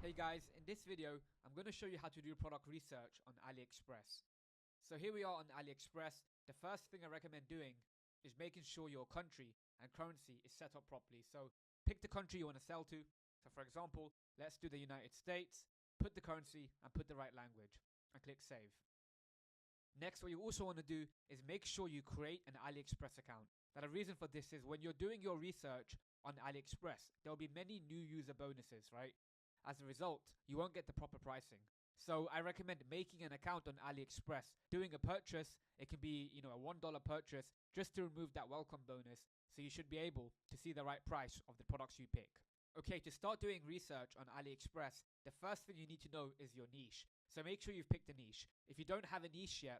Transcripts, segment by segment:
Hey guys, in this video, I'm going to show you how to do product research on AliExpress. So here we are on AliExpress. The first thing I recommend doing is making sure your country and currency is set up properly. So pick the country you want to sell to. So for example, let's do the United States, put the currency and put the right language and click save. Next, what you also want to do is make sure you create an AliExpress account. Now the reason for this is when you're doing your research on AliExpress, there'll be many new user bonuses, right? As a result, you won't get the proper pricing. So I recommend making an account on AliExpress, doing a purchase. It can be, a $1 purchase just to remove that welcome bonus. So you should be able to see the right price of the products you pick. Okay, to start doing research on AliExpress, the first thing you need to know is your niche. So make sure you've picked a niche. If you don't have a niche yet,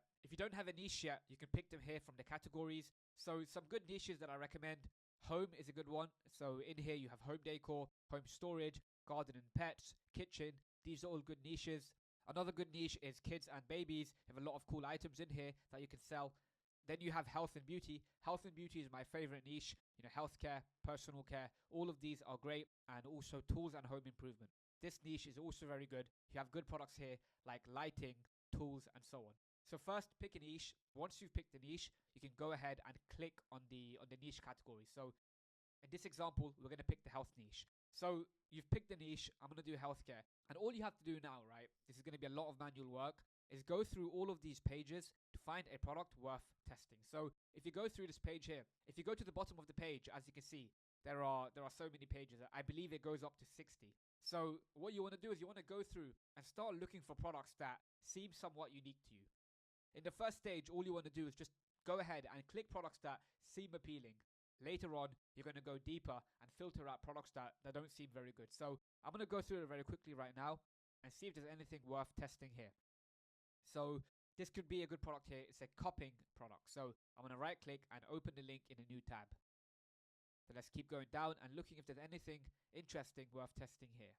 you can pick them here from the categories. So some good niches that I recommend. Home is a good one. So in here you have home decor, home storage, garden and pets, kitchen. These are all good niches. Another good niche is kids and babies. You have a lot of cool items in here that you can sell. Then you have health and beauty. Health and beauty is my favorite niche. Healthcare, personal care, all of these are great. And also tools and home improvement. This niche is also very good. You have good products here like lighting, tools and so on. So first pick a niche. Once you've picked the niche, you can go ahead and click on the niche category. So in this example, we're going to pick the health niche. So you've picked the niche. I'm going to do healthcare. And all you have to do now, right, this is going to be a lot of manual work, is go through all of these pages to find a product worth testing. So if you go through this page here, if you go to the bottom of the page, as you can see, there are so many pages. I believe it goes up to 60. So what you want to do is you want to go through and start looking for products that seem somewhat unique to you. In the first stage, all you want to do is just go ahead and click products that seem appealing. Later on, you're going to go deeper and filter out products that don't seem very good. So I'm going to go through it very quickly right now and see if there's anything worth testing here. So this could be a good product here. It's a cupping product. So I'm going to right click and open the link in a new tab. So let's keep going down and looking if there's anything interesting worth testing here.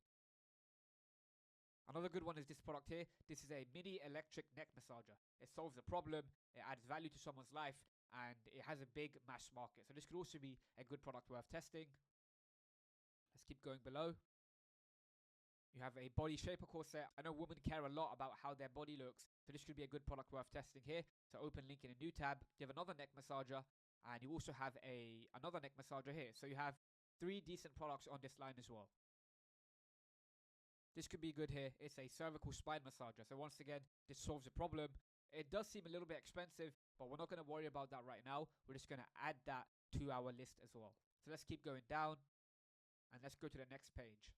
Another good one is this product here. This is a mini electric neck massager. It solves a problem, it adds value to someone's life, and it has a big mass market. So this could also be a good product worth testing. Let's keep going below. You have a body shaper corset. I know women care a lot about how their body looks, so this could be a good product worth testing here. So open link in a new tab. You have another neck massager, and you also have another neck massager here. So you have 3 decent products on this line as well. This could be good here. It's a cervical spine massager. So once again, this solves a problem. It does seem a little bit expensive, but we're not going to worry about that right now. We're just going to add that to our list as well. So let's keep going down and let's go to the next page.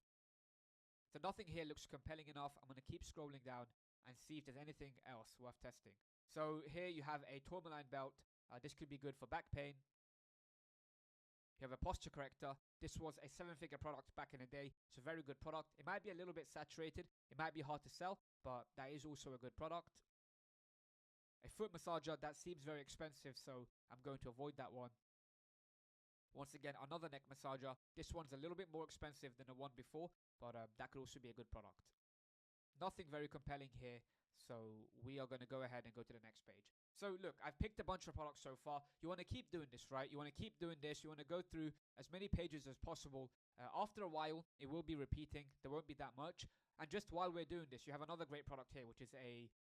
So nothing here looks compelling enough. I'm going to keep scrolling down and see if there's anything else worth testing. So here you have a tourmaline belt. This could be good for back pain. You have a posture corrector. This was a 7-figure product back in the day. It's a very good product. It might be a little bit saturated. It might be hard to sell, but that is also a good product. A foot massager, that seems very expensive, so I'm going to avoid that one. Once again, another neck massager. This one's a little bit more expensive than the one before, but that could also be a good product. Nothing very compelling here, so we are going to go ahead and go to the next page. So look, I've picked a bunch of products so far. You want to keep doing this, right? You want to keep doing this. You want to go through as many pages as possible. After a while, it will be repeating. There won't be that much. And just while we're doing this, you have another great product here, which is a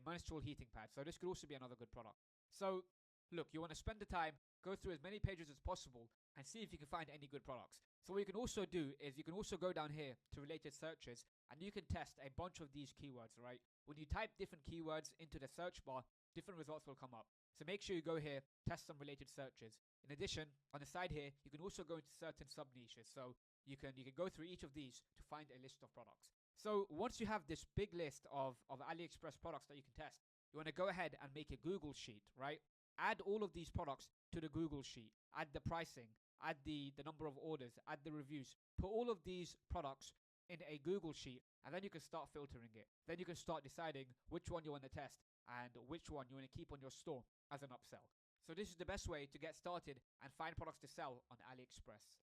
menstrual heating pad. So this could also be another good product. So look, you want to spend the time, go through as many pages as possible, and see if you can find any good products. So what you can also do is you can also go down here to related searches, and you can test a bunch of these keywords, right? When you type different keywords into the search bar, different results will come up. So make sure you go here, test some related searches. In addition, on the side here, you can also go into certain sub-niches. So you can go through each of these to find a list of products. So once you have this big list of AliExpress products that you can test, you want to go ahead and make a Google sheet, right? Add all of these products to the Google sheet. Add the pricing, add the number of orders, add the reviews. Put all of these products in a Google sheet, and then you can start filtering it. Then you can start deciding which one you want to test and which one you want to keep on your store as an upsell. So this is the best way to get started and find products to sell on AliExpress.